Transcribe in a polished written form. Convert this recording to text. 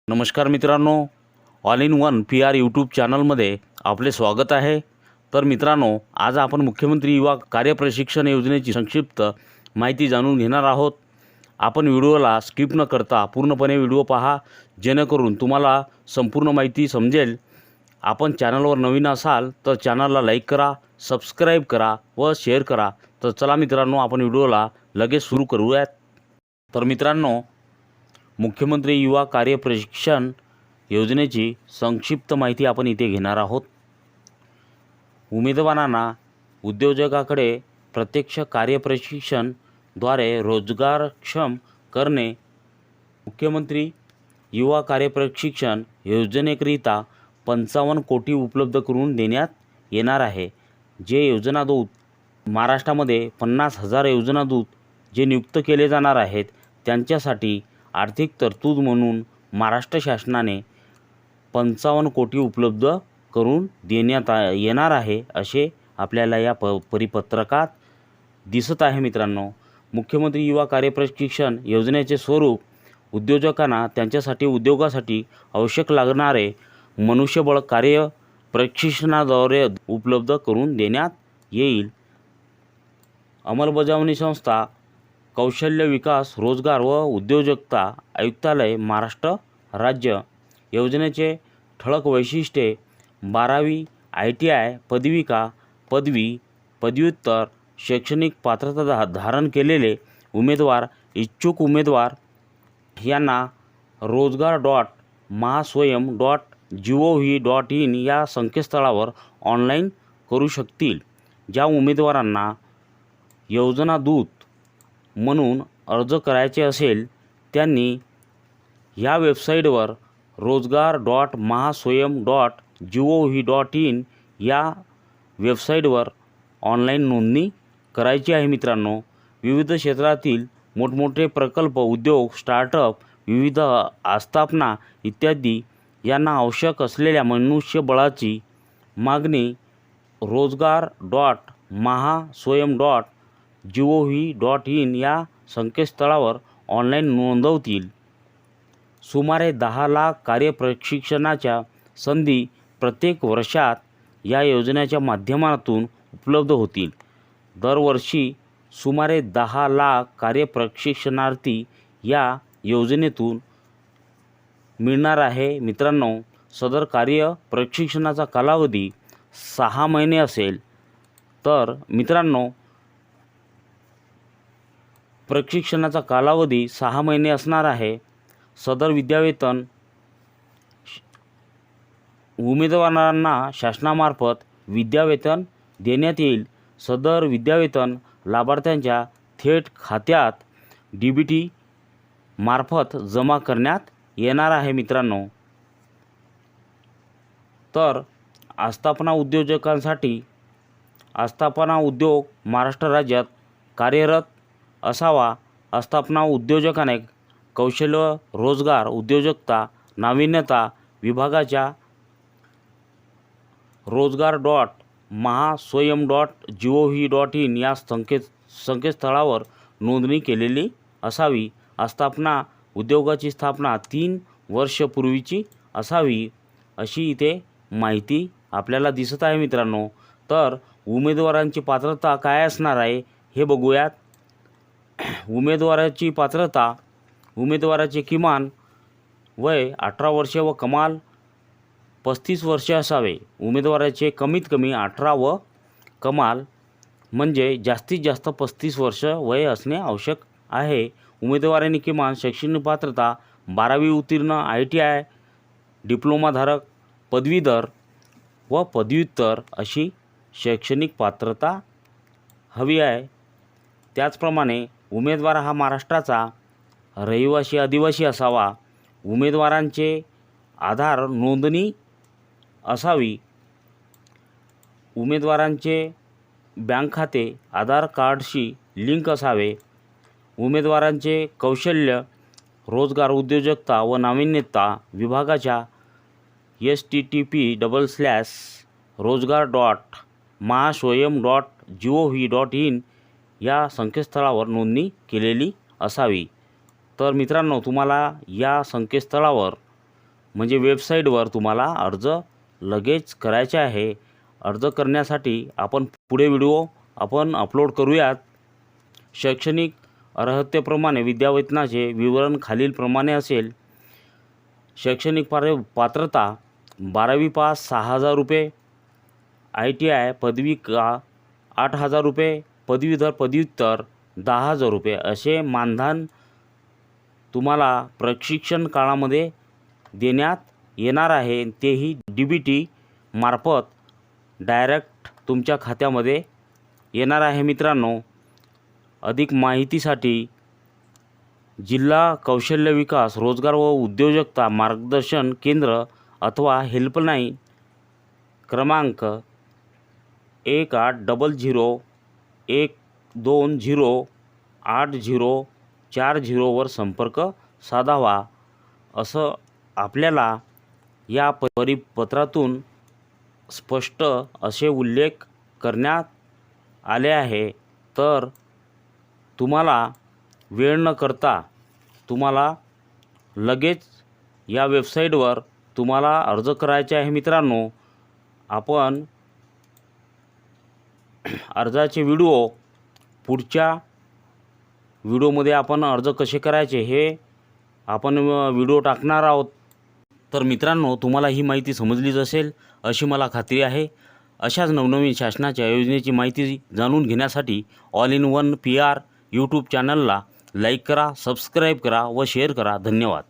नमस्कार मित्रांनो, all in one P our YouTube चॅनलमध्ये आपले स्वागत आहे। तर मित्रांनो, आज आपण मुख्यमंत्री युवा कार्यप्रशिक्षण योजनेची संक्षिप्त माहिती जाणून घेणार आहोत। आपण व्हिडिओला स्किप न करता पूर्णपणे व्हिडिओ पहा, जेणेकरून तुम्हाला संपूर्ण माहिती समजेल। आपण चॅनलवर नवीन असाल तर चॅनलला लाईक करा, सबस्क्राईब करा व शेअर करा। तर चला मित्रांनो, आपण व्हिडिओला लगेच सुरू करूयात। तर मित्रांनो, मुख्यमंत्री युवा कार्यप्रशिक्षण योजनेची संक्षिप्त माहिती आपण इथे घेणार आहोत। उमेदवारांना उद्योजकाकडे प्रत्यक्ष कार्यप्रशिक्षणद्वारे रोजगारक्षम करणे। मुख्यमंत्री युवा कार्यप्रशिक्षण योजनेकरिता 55 कोटी उपलब्ध करून देण्यात येणार आहे। जे योजनादूत महाराष्ट्रामध्ये 50,000 योजनादूत जे नियुक्त केले जाणार आहेत, त्यांच्यासाठी आर्थिक तरतूद म्हणून महाराष्ट्र शासनाने 55 कोटी उपलब्ध करून देण्यात येणार आहे, असे आपल्याला या परिपत्रकात दिसत आहे। मित्रांनो, मुख्यमंत्री युवा कार्यप्रशिक्षण योजनेचे स्वरूप उद्योजकांना त्यांच्यासाठी उद्योगासाठी आवश्यक लागणारे मनुष्यबळ कार्य प्रशिक्षणाद्वारे उपलब्ध करून देण्यात येईल। अंमलबजावणी संस्था कौशल्य विकास, रोजगार व उद्योजकता आयुक्तालय, महाराष्ट्र राज्य। योजनेचे ठळक वैशिष्ट्ये: 12वी ITI पदविका, पदवी, पदव्युत्तर शैक्षणिक पात्रता धारण केलेले उमेदवार, इच्छुक उमेदवार यांना rozgar.mahaswayam.gov.in या संकेतस्थळावर ऑनलाईन करू शकतील। ज्या उमेदवारांना योजनादूत म्हणून अर्ज करायचे असेल, त्यांनी ह्या वेबसाईटवर rozgar.mahaswayam.gov.in या वेबसाईटवर ऑनलाईन नोंदणी करायची आहे। मित्रांनो, विविध क्षेत्रातील मोठमोठे प्रकल्प, उद्योग, स्टार्टअप, विविध आस्थापना इत्यादी यांना आवश्यक असलेल्या मनुष्यबळाची मागणी rozgar.mahaswayam.gov.in या संकेतस्थळावर ऑनलाईन नोंदवतील। सुमारे 10 लाख कार्यप्रशिक्षणाच्या संधी प्रत्येक वर्षात या योजनेच्या माध्यमातून उपलब्ध होतील। दरवर्षी सुमारे 10 लाख कार्यप्रशिक्षणार्थी या योजनेतून मिळणार आहे। मित्रांनो, सदर कार्य प्रशिक्षणाचा कालावधी 6 महिने असेल। तर मित्रांनो, प्रशिक्षणाचा कालावधी 6 महिने असणार आहे। सदर विद्यावेतन उमेदवारांना शासनामार्फत विद्यावेतन देण्यात येईल। सदर विद्यावेतन लाभार्थ्यांच्या थेट खात्यात DBT मार्फत जमा करण्यात येणार आहे। मित्रांनो, तर आस्थापना उद्योजकांसाठी आस्थापना उद्योग महाराष्ट्र राज्यात कार्यरत असावा। आस्थापना उद्योजकाने कौशल्य, रोजगार, उद्योजकता, नाविन्यता विभागाच्या rozgar.mahaswayam.gov.in या संकेतस्थळावर नोंदणी केलेली असावी। आस्थापना उद्योगाची स्थापना 3 वर्षपूर्वीची असावी, अशी इथे माहिती आपल्याला दिसत आहे। मित्रांनो, तर उमेदवारांची पात्रता काय असणार आहे हे बघूयात। उमेदवाराची पात्रता: उमेदवाराचे किमान वय 18 वर्षे व कमाल 35 वर्षे असावे। उमेदवाराचे कमीत कमी 18 व कमाल म्हणजे जास्तीत जास्त 35 वर्ष वय असणे आवश्यक आहे। उमेदवारांनी किमान शैक्षणिक पात्रता 12वी उत्तीर्ण, ITI डिप्लोमाधारक, पदवीधर व पदव्युत्तर अशी शैक्षणिक पात्रता हवी आहे। त्याचप्रमाणे उमेदवार हा महाराष्ट्राचा रहिवासी आदिवासी असावा। उमेदवारांचे आधार नोंदणी असावी। उमेदवारांचे बँक खाते आधार कार्डशी लिंक असावे। उमेदवारांचे कौशल्य, रोजगार, उद्योजकता व नाविन्यता विभागाच्या http://rozgar.mahaswayam.gov.in या संकेतस्थळावर नोंदणी केलेली असावी। तर मित्रांनो, तुम्हाला या संकेतस्थळावर म्हणजे वेबसाईटवर तुम्हाला अर्ज लगेच करायचे आहे. अर्ज करण्यासाठी आपण पुढे व्हिडिओ अपलोड करूयात. शैक्षणिक अर्हतेप्रमाणे विद्यावेतनाचे विवरण खालीलप्रमाणे असेल. शैक्षणिक पात्रता 12वी पास 6,000 रुपये, ITI पदवी का 8,000 रुपये, पदवीधर पदव्युत्तर 10,000 रुपये असे मानधन तुम्हाला प्रशिक्षण काळामध्ये देण्यात येणार आहे. तेही DBT मार्फत डायरेक्ट तुमच्या खात्यामध्ये येणार आहे. मित्रांनो, अधिक माहितीसाठी जिल्हा कौशल्य विकास, रोजगार व उद्योजकता मार्गदर्शन केंद्र अथवा हेल्पलाईन क्रमांक 1800-120-8040 वर संपर्क साधावा असं आपल्याला या परिपत्रातून स्पष्ट असे उल्लेख करण्यात आले आहे. तर तुम्हाला वेळ न करता तुम्हाला लगेच या वेबसाईटवर तुम्हाला अर्ज करायचे आहे. मित्रांनो, आपण अर्जाचे व्हिडिओ पुढच्या व्हिडिओमध्ये आपण अर्ज कसे करायचे हे आपण व्हिडिओ टाकणार आहोत. तर मित्रांनो, तुम्हाला ही माहिती समजलीच असेल अशी मला खात्री आहे. अशाच नवनवीन शासनाच्या योजनेची माहिती जाणून घेण्यासाठी all in one PR YouTube चॅनलला लाईक करा, सबस्क्राईब करा व शेअर करा. धन्यवाद.